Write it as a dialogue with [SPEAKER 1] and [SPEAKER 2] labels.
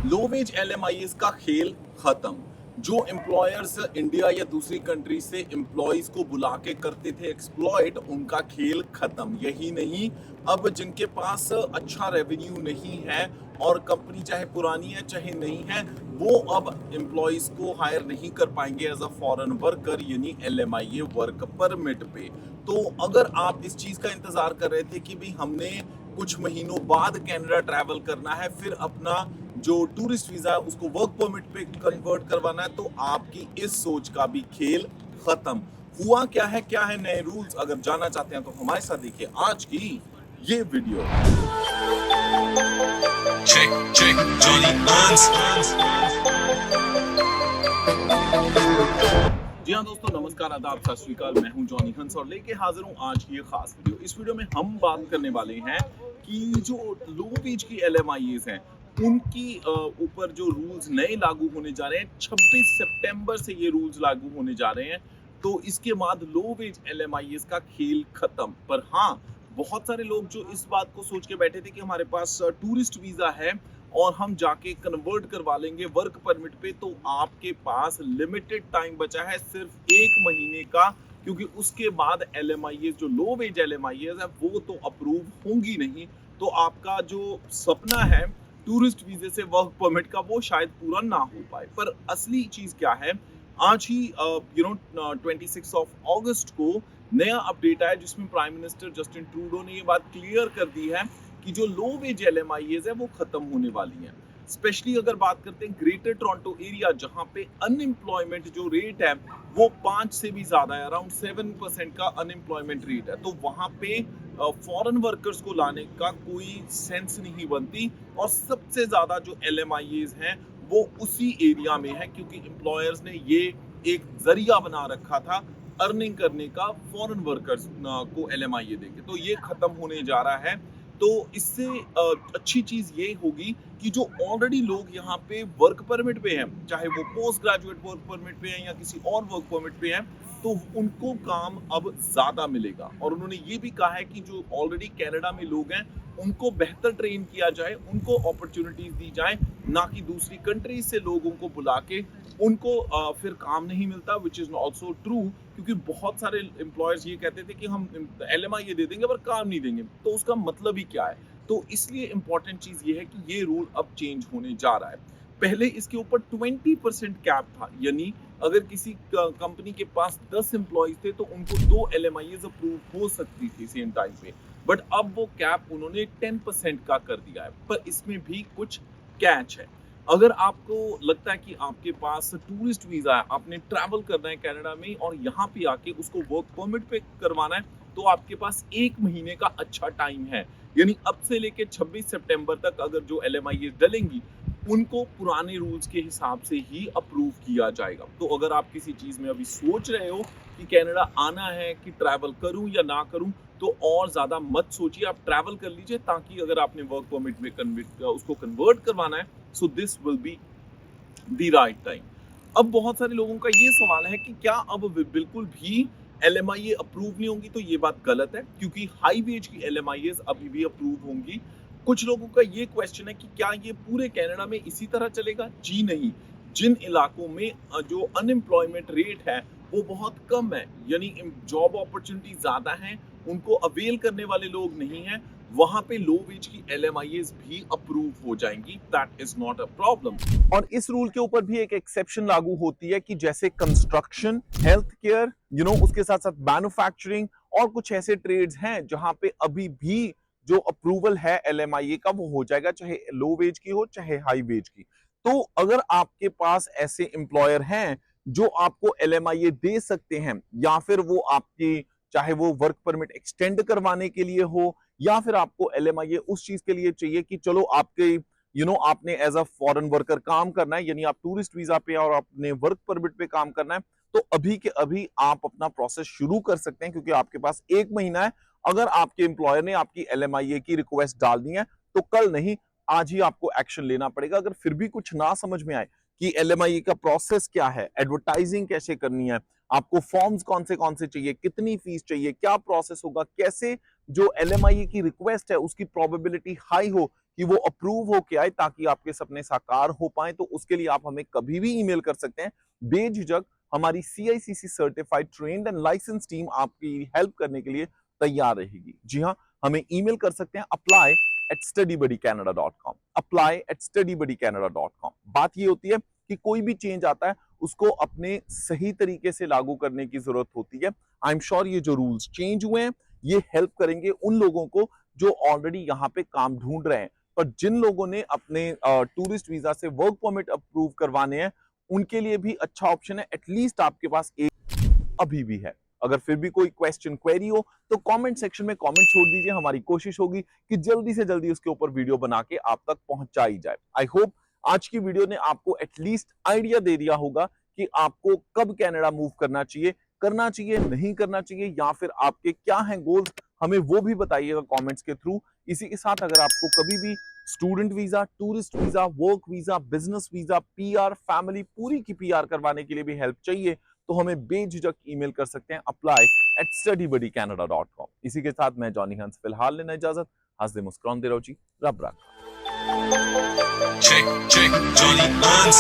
[SPEAKER 1] लो veg एलएमआईएस का खेल खत्म। जो एम्प्लॉयर्स इंडिया या दूसरी कंट्री से एम्प्लॉयज को बुला के करते थे एक्सप्लॉइट, उनका खेल खत्म। यही नहीं, अब जिनके पास अच्छा रेवेन्यू नहीं है और कंपनी चाहे पुरानी है चाहे नहीं है, वो अब एम्प्लॉयज को हायर नहीं कर पाएंगे एज अ फॉरेन वर्कर, यानी एलएमआईए वर्क परमिट पे। तो अगर आप इस चीज का इंतजार कर रहे थे कि भी हमने कुछ महीनों बाद कनाडा ट्रैवल करना है, फिर अपना जो टूरिस्ट वीजा है उसको वर्क परमिट पे कन्वर्ट करवाना है, तो आपकी इस सोच का भी खेल खत्म। हुआ क्या है नए रूल्स, अगर जानना चाहते हैं तो हमारे साथ देखिए आज की ये video.
[SPEAKER 2] Check, check, Johnny Hans.
[SPEAKER 1] जी हाँ दोस्तों, नमस्कार, आदाब, सत श्री अकाल। मैं हूं जॉनी हंस और लेके हाजिर हूं आज की ये खास वीडियो। इस वीडियो में हम बात करने वाले हैं कि जो लो वेज की एलएमआईएस हैं उनकी ऊपर जो रूल्स नए लागू होने जा रहे हैं। 26 सितंबर से ये रूल्स लागू होने जा रहे हैं। तो इसके बाद लो वेज एलएमआईएस का खेल खत्म। पर हाँ, बहुत सारे लोग जो इस बात को सोच के बैठे थे कि हमारे पास टूरिस्ट वीजा है और हम जाके कन्वर्ट करवा लेंगे वर्क परमिट पे, तो आपके पास लिमिटेड टाइम बचा है, सिर्फ 1 महीने का। क्योंकि उसके बाद एलएमआईएस, जो लो वेज एलएमआईएस है, वो तो अप्रूव होंगी नहीं। तो आपका जो सपना है टूरिस्ट वीजे से वर्क परमिट का, वो शायद पूरा ना हो पाए। पर असली चीज क्या है, आज ही 26 ऑफ अगस्त को नया अपडेट आया जिसमें प्राइम मिनिस्टर जस्टिन ट्रूडो ने ये बात क्लियर कर दी है कि जो लो वेज एलएमआईएस है वो खत्म होने वाली है। स्पेशली अगर बात करते हैं ग्रेटर टोरंटो एरिया, जहां पे अनएम्प्लॉयमेंट जो रेट है वो 5 से भी ज्यादा है, अराउंड 7% का अनएम्प्लॉयमेंट रेट है। तो वहां पे फॉरेन वर्कर्स को लाने का कोई सेंस नहीं बनती। और सबसे ज्यादा जो एलएमआईएस हैं वो उसी एरिया में है, क्योंकि एम्प्लॉयर्स ने ये एक जरिया बना रखा था अर्निंग करने का फॉरेन वर्कर्स को एलएमआईए देके। तो ये खत्म होने जा रहा है। तो इससे अच्छी चीज ये होगी कि जो ऑलरेडी लोग यहाँ पे वर्क परमिट पे हैं, चाहे वो पोस्ट ग्रेजुएट वर्क परमिट पे हैं या किसी और वर्क परमिट पे हैं, तो उनको काम अब ज्यादा मिलेगा। और उन्होंने ये भी कहा है कि जो ऑलरेडी कनाडा में लोग हैं उनको बेहतर ट्रेन किया जाए, उनको अपॉर्चुनिटीज दी जाए, ना कि दूसरी कंट्रीज से लोगों को बुला के उनको फिर काम नहीं मिलता, विच इज ऑल्सो ट्रू। क्योंकि बहुत सारे एम्प्लॉयर्स ये कहते थे कि हम एलएमआईए दे देंगे पर काम नहीं देंगे, तो उसका मतलब ही क्या है। तो इसलिए इंपॉर्टेंट चीज ये है कि ये रूल अब चेंज होने जा रहा है। पहले इसके ऊपर 20% कैप था, यानी अगर किसी कंपनी के पास 10 एम्प्लॉयज थे तो उनको 2 एलएमआईएस अप्रूव हो सकती थी सेम टाइम पे। बट अब वो कैप उन्होंने 10% का कर दिया है। पर इसमें भी कुछ कैच है। अगर आपको लगता है कि आपके पास टूरिस्ट वीजा है, आपने ट्रैवल करना है कनाडा में और यहाँ पे आके उसको वर्क परमिट पे करवाना है, तो आपके पास 1 महीने का अच्छा टाइम है। यानी अब से लेके 26 सितंबर तक अगर जो एलएमआईएस डलेंगी उनको पुराने रूल्स के हिसाब से ही अप्रूव किया जाएगा। तो अगर आप किसी चीज में अभी सोच रहे हो कि कनाडा आना है, कि ट्रैवल करूं या ना करूं, तो और ज्यादा मत सोचिए, आप ट्रैवल कर लीजिए। ताकि अगर आपने वर्क परमिट में उसको कन्वर्ट करवाना है, so this will be the right time. अब बहुत सारे लोगों का ये सवाल है कि क्या अब बिल्कुल भी एलएमआईए अप्रूव नहीं होंगी, तो ये बात गलत है, क्योंकि हाई वेज की एलएमआईएस अभी भी अप्रूव होंगी। कुछ लोगों का ये क्वेश्चन है कि क्या ये पूरे कनाडा में इसी तरह चलेगा। जी नहीं, जिन इलाकों में जो अनएम्प्लॉयमेंट रेट है वो बहुत कम है, यानी जॉब अपॉर्चुनिटी ज्यादा है, उनको अवेल करने वाले लोग नहीं है, वहां पे लो वेज की एलएमआईएस भी अप्रूव हो जाएंगी। That is not a problem. और इस रूल के ऊपर भी एक एक्सेप्शन लागू होती है कि जैसे कंस्ट्रक्शन, हेल्थ केयर, उसके साथ साथ मैन्युफैक्चरिंग और कुछ ऐसे ट्रेड्स हैं जहां पे अभी भी जो अप्रूवल है एलएमआईए का वो हो जाएगा, चाहे लो वेज की हो चाहे हाई वेज की। तो अगर आपके पास ऐसे एम्प्लॉयर हैं जो आपको एलएमआईए दे सकते हैं, या फिर वो आपकी, चाहे वो वर्क परमिट एक्सटेंड करवाने के लिए हो, या फिर आपको एलएमआईए उस चीज के लिए चाहिए कि चलो आपके आपने एज अ फॉरेन वर्कर काम करना है, यानी आप टूरिस्ट वीजा पे और आपने वर्क परमिट पे काम करना है, तो अभी के अभी आप अपना प्रोसेस शुरू कर सकते हैं, क्योंकि आपके पास 1 महीना है। अगर आपके एम्प्लॉयर ने आपकी एलएमआईए की रिक्वेस्ट डाल दी है तो कल नहीं, आज ही आपको एक्शन लेना पड़ेगा। अगर फिर भी कुछ ना समझ में आए कि एलएमआईए का प्रोसेस क्या है, एडवर्टाइजिंग कैसे करनी है, आपको फॉर्म्स कौन से चाहिए, कितनी फीस चाहिए, क्या प्रोसेस होगा, कैसे जो एलएमआईए की रिक्वेस्ट है उसकी प्रोबेबिलिटी हाई हो कि वो अप्रूव होके आए ताकि आपके सपने साकार हो पाए, तो उसके लिए आप हमें कभी भी ईमेल कर सकते हैं बेझिझक। हमारी CICC certified trained and license team आपकी हेल्प करने के लिए तैयार रहेगी। जी हाँ, हमें ईमेल कर सकते हैं apply@studybuddycanada.com, apply@studybuddycanada.com। बात ये होती है कि कोई भी चेंज आता है उसको अपने सही तरीके से लागू करने की जरूरत होती है। आई एम श्योर ये जो रूल्स चेंज हुए हैं ये हेल्प करेंगे उन लोगों को जो ऑलरेडी यहाँ पे काम ढूंढ रहे हैं, पर जिन लोगों ने अपने टूरिस्ट वीजा से वर्क परमिट अप्रूव करवाने हैं उनके लिए भी अच्छा ऑप्शन है। एटलीस्ट आपके पास एक अभी भी है। अगर फिर भी कोई क्वेश्चन क्वेरी हो तो कमेंट सेक्शन में कमेंट छोड़ दीजिए। हमारी कोशिश होगी कि जल्दी से जल्दी उसके ऊपर वीडियो बना के आप तक पहुंचाई जाए। आई होप आज की वीडियो ने आपको एटलीस्ट आइडिया दे दिया होगा कि आपको कब कनाडा मूव करना चाहिए, नहीं करना चाहिए, या फिर आपके क्या हैं गोल्स, हमें वो भी बताइएगा कमेंट्स के थ्रू। इसी के साथ अगर आपको कभी भी student visa, tourist visa, work visa, business visa, PR, family पूरी की PR करवाने के लिए भी हेल्प चाहिए तो हमें बेझिझक ईमेल कर सकते हैं apply@studybuddycanada.com। इसी के साथ मैं जॉनी हंस फिलहाल लेना इजाजत। हंसदे मुस्कुराते रहो जी, रब रखा।
[SPEAKER 2] Check, Johnny Hans.